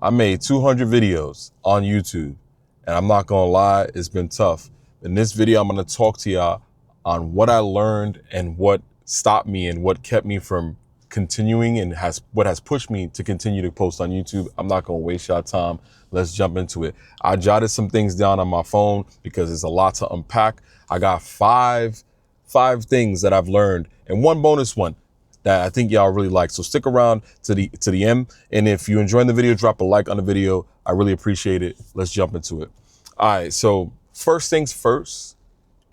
I made 200 videos on YouTube, and I'm not gonna lie, it's been tough. In this video, I'm gonna talk to y'all on what I learned and what stopped me and what kept me from continuing and what has pushed me to continue to post on YouTube. I'm not gonna waste y'all time. Let's jump into it. I jotted some things down on my phone because there's a lot to unpack. I got five things that I've learned and one bonus one that I think y'all really like. So stick around to the end. And if you're enjoying the video, drop a like on the video. I really appreciate it. Let's jump into it. All right. So first things first,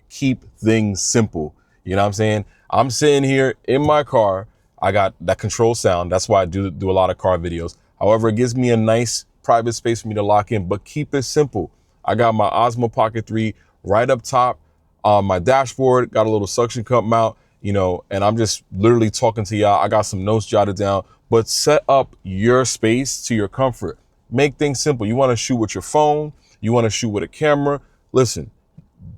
keep things simple. You know what I'm saying? I'm sitting here in my car. I got that control sound. That's why I do a lot of car videos. However, it gives me a nice private space for me to lock in, but keep it simple. I got my Osmo Pocket 3 right up top on my dashboard, got a little suction cup mount, you know, and I'm just literally talking to y'all. I got some notes jotted down, but set up your space to your comfort. Make things simple. You want to shoot with your phone. You want to shoot with a camera. Listen,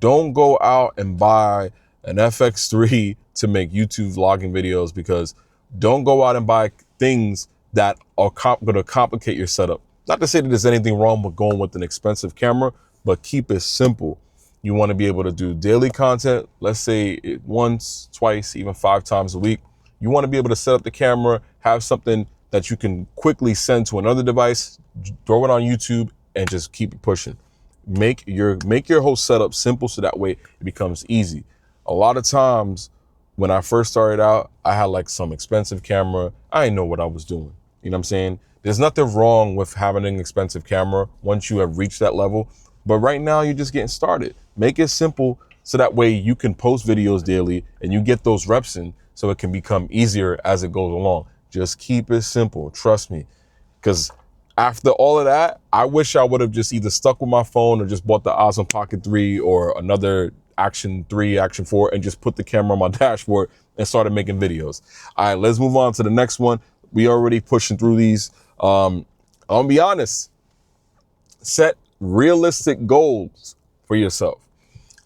don't go out and buy an FX3 to make YouTube vlogging videos, because don't go out and buy things that are going to complicate your setup. Not to say that there's anything wrong with going with an expensive camera, but keep it simple. You want to be able to do daily content, let's say once, twice, even 5 times a week. You want to be able to set up the camera, have something that you can quickly send to another device, throw it on YouTube, and just keep it pushing. Make your whole setup simple so that way it becomes easy. A lot of times when I first started out, I had like some expensive camera. I didn't know what I was doing. You know what I'm saying? There's nothing wrong with having an expensive camera once you have reached that level. But right now you're just getting started. Make it simple so that way you can post videos daily and you get those reps in so it can become easier as it goes along. Just keep it simple. Trust me. Because after all of that, I wish I would have just either stuck with my phone or just bought the Osmo Pocket 3 or another Action 3, Action 4, and just put the camera on my dashboard and started making videos. All right, let's move on to the next one. We already pushing through these. I'll be honest. Set realistic goals for yourself.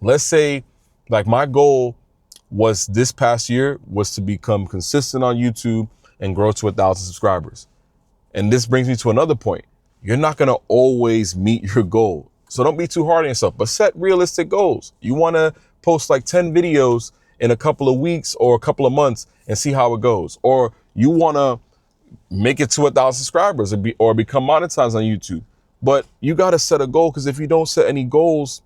Let's say, like, my goal was this past year was to become consistent on YouTube and grow to 1,000 subscribers. And this brings me to another point. You're not going to always meet your goal. So don't be too hard on yourself, but set realistic goals. You want to post like 10 videos in a couple of weeks or a couple of months and see how it goes. Or you want to make it to 1,000 subscribers or become monetized on YouTube. But you got to set a goal, because if you don't set any goals,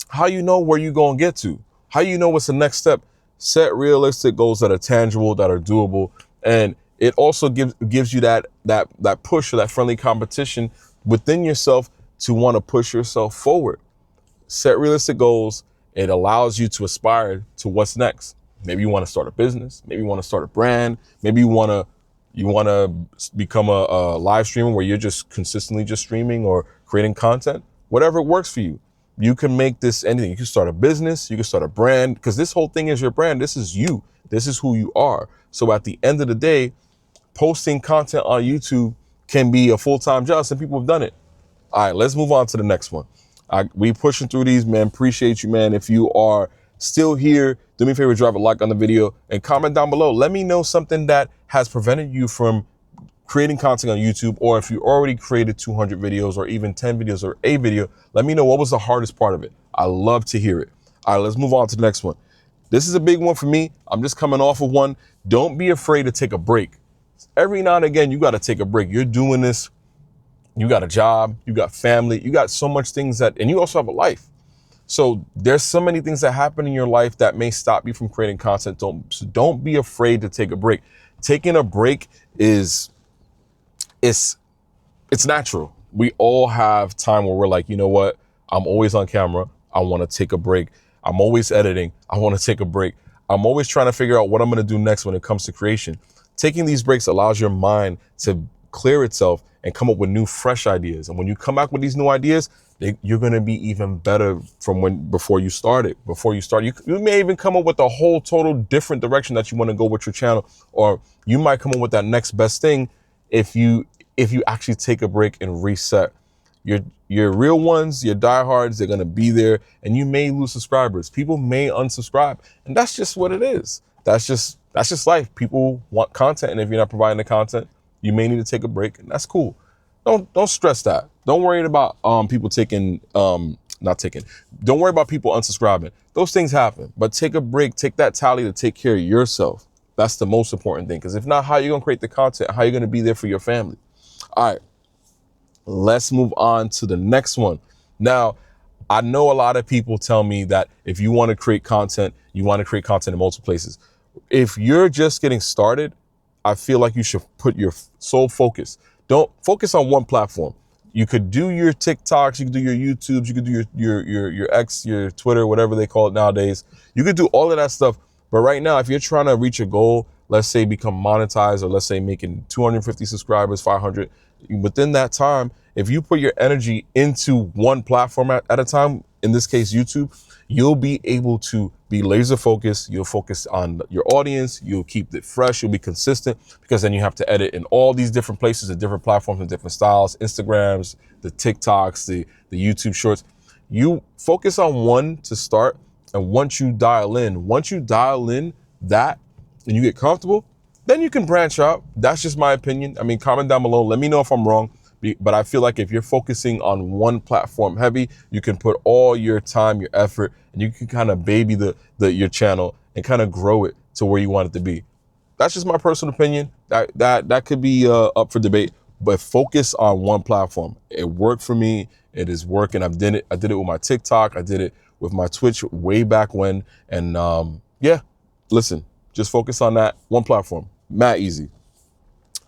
how you know where you're going to get to? How you know what's the next step? Set realistic goals that are tangible, that are doable. And it also gives you that push or that friendly competition within yourself to want to push yourself forward. Set realistic goals. It allows you to aspire to what's next. Maybe you want to start a business. Maybe you want to start a brand. Maybe you want to become a live streamer where you're just consistently just streaming or creating content. Whatever works for you. You can make this anything. You can start a business. You can start a brand, because this whole thing is your brand. This is you. This is who you are. So at the end of the day, posting content on YouTube can be a full-time job. Some people have done it. All right, let's move on to the next one. We pushing through these, man. Appreciate you, man. If you are still here, do me a favor, drop a like on the video and comment down below. Let me know something that has prevented you from creating content on YouTube, or if you already created 200 videos or even 10 videos or a video, let me know what was the hardest part of it. I love to hear it. All right, let's move on to the next one. This is a big one for me. I'm just coming off of one. Don't be afraid to take a break. Every now and again, you got to take a break. You're doing this. You got a job, you got family, you got so much things and you also have a life. So there's so many things that happen in your life that may stop you from creating content. Don't be afraid to take a break. Taking a break it's natural. We all have time where we're like, you know what? I'm always on camera. I want to take a break. I'm always editing. I want to take a break. I'm always trying to figure out what I'm going to do next when it comes to creation. Taking these breaks allows your mind to clear itself and come up with new, fresh ideas. And when you come back with these new ideas, you're going to be even better from before you started. You may even come up with a whole total different direction that you want to go with your channel, or you might come up with that next best thing if you actually take a break and reset. Your real ones, your diehards, they're going to be there, and you may lose subscribers. People may unsubscribe, and that's just what it is. That's just life. People want content, and if you're not providing the content, you may need to take a break, and that's cool. Don't stress that. Don't worry about people taking not taking. Don't worry about people unsubscribing. Those things happen. But take a break. Take that tally to take care of yourself. That's the most important thing. Because if not, how are you gonna create the content? How are you gonna be there for your family? All right. Let's move on to the next one. Now, I know a lot of people tell me that if you want to create content, you want to create content in multiple places. If you're just getting started, I feel like you should put your sole focus. Don't focus on one platform. You could do your TikToks, you could do your YouTubes, you could do your X, your Twitter, whatever they call it nowadays. You could do all of that stuff. But right now, if you're trying to reach a goal, let's say become monetized, or let's say making 250 subscribers, 500, within that time, if you put your energy into one platform at a time, in this case, YouTube, you'll be able to be laser focused. You'll focus on your audience. You'll keep it fresh. You'll be consistent, because then you have to edit in all these different places, the different platforms and different styles, Instagrams, the TikToks, the YouTube shorts. You focus on one to start. And once you dial in that and you get comfortable, then you can branch out. That's just my opinion. I mean, comment down below. Let me know if I'm wrong. But I feel like if you're focusing on one platform heavy, you can put all your time, your effort, and you can kind of baby your channel and kind of grow it to where you want it to be. That's just my personal opinion. That could be up for debate, but focus on one platform. It worked for me. It is working. I did it with my TikTok. I did it with my Twitch way back when. And yeah, listen, just focus on that one platform. Mad easy.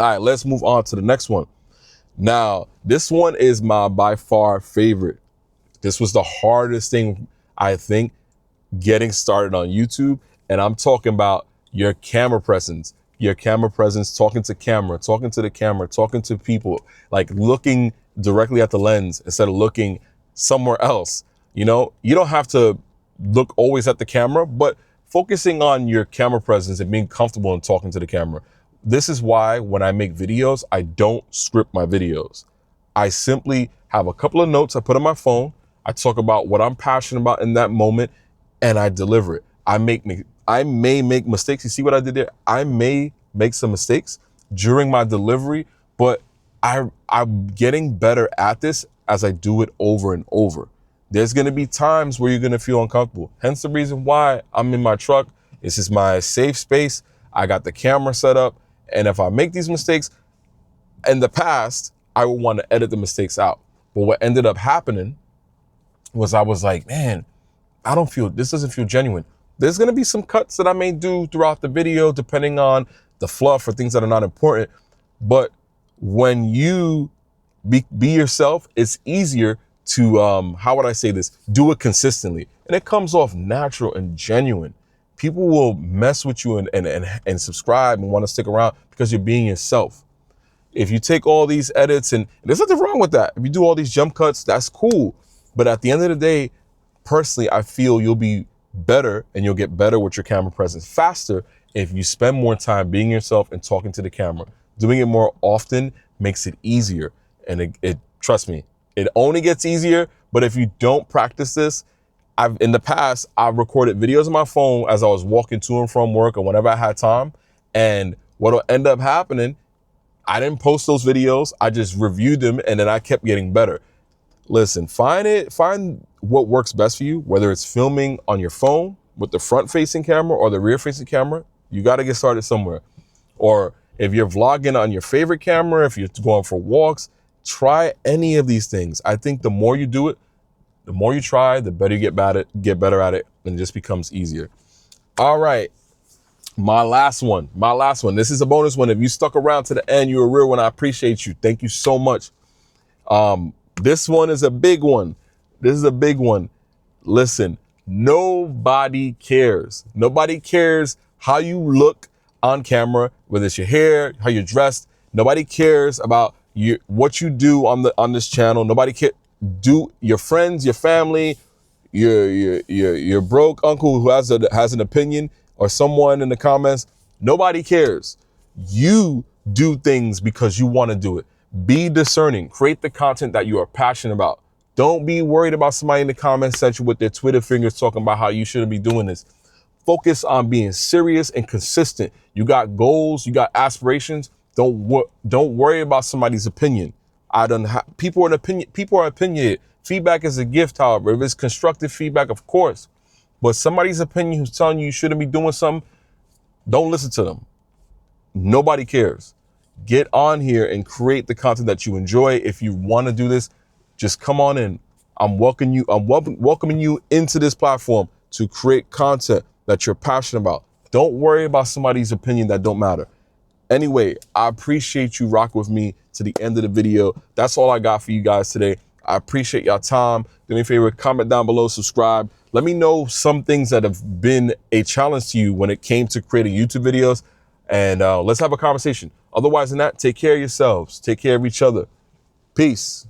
All right, let's move on to the next one. Now, this one is my by far favorite. This was the hardest thing, I think, getting started on YouTube. And I'm talking about your camera presence, talking to camera, talking to the camera, talking to people, like looking directly at the lens instead of looking somewhere else. You know, you don't have to look always at the camera, but focusing on your camera presence and being comfortable in talking to the camera. This is why when I make videos, I don't script my videos. I simply have a couple of notes I put on my phone. I talk about what I'm passionate about in that moment, and I deliver it. I may make mistakes. You see what I did there? I may make some mistakes during my delivery, but I'm getting better at this as I do it over and over. There's gonna be times where you're gonna feel uncomfortable. Hence the reason why I'm in my truck. This is my safe space. I got the camera set up. And if I make these mistakes in the past, I would want to edit the mistakes out. But what ended up happening was I was like, man, this doesn't feel genuine. There's going to be some cuts that I may do throughout the video, depending on the fluff or things that are not important. But when you be yourself, it's easier to, how would I say this? Do it consistently. And it comes off natural and genuine. People will mess with you and subscribe and want to stick around because you're being yourself. If you take all these edits, and there's nothing wrong with that. If you do all these jump cuts, that's cool. But at the end of the day, personally, I feel you'll be better and you'll get better with your camera presence faster if you spend more time being yourself and talking to the camera. Doing it more often makes it easier. And it trust me, it only gets easier. But if you don't practice this, in the past, I've recorded videos on my phone as I was walking to and from work or whenever I had time. And what'll end up happening, I didn't post those videos. I just reviewed them and then I kept getting better. Listen, find what works best for you, whether it's filming on your phone with the front facing camera or the rear facing camera. You got to get started somewhere. Or if you're vlogging on your favorite camera, if you're going for walks, try any of these things. I think the more you do it, the more you try, the better you get better at it, and it just becomes easier. All right, my last one. This is a bonus one. If you stuck around to the end, you're a real one. I appreciate you. Thank you so much. This one is a big one. Listen, nobody cares. Nobody cares how you look on camera, whether it's your hair, how you're dressed. Nobody cares about what you do on this channel. Nobody cares. Do your friends, your family, your broke uncle who has an opinion, or someone in the comments. Nobody cares. You do things because you want to do it. Be discerning. Create the content that you are passionate about. Don't be worried about somebody in the comment section with their Twitter fingers talking about how you shouldn't be doing this. Focus on being serious and consistent. You got goals, you got aspirations. Don't worry about somebody's opinion. People are opinionated. Feedback is a gift, however. If it's constructive feedback, of course. But somebody's opinion who's telling you shouldn't be doing something, don't listen to them. Nobody cares. Get on here and create the content that you enjoy. If you want to do this, just come on in. I'm welcoming you into this platform to create content that you're passionate about. Don't worry about somebody's opinion that don't matter. Anyway, I appreciate you rocking with me to the end of the video. That's all I got for you guys today. I appreciate your time. Do me a favor, comment down below, subscribe. Let me know some things that have been a challenge to you when it came to creating YouTube videos. And let's have a conversation. Otherwise than that, take care of yourselves. Take care of each other. Peace.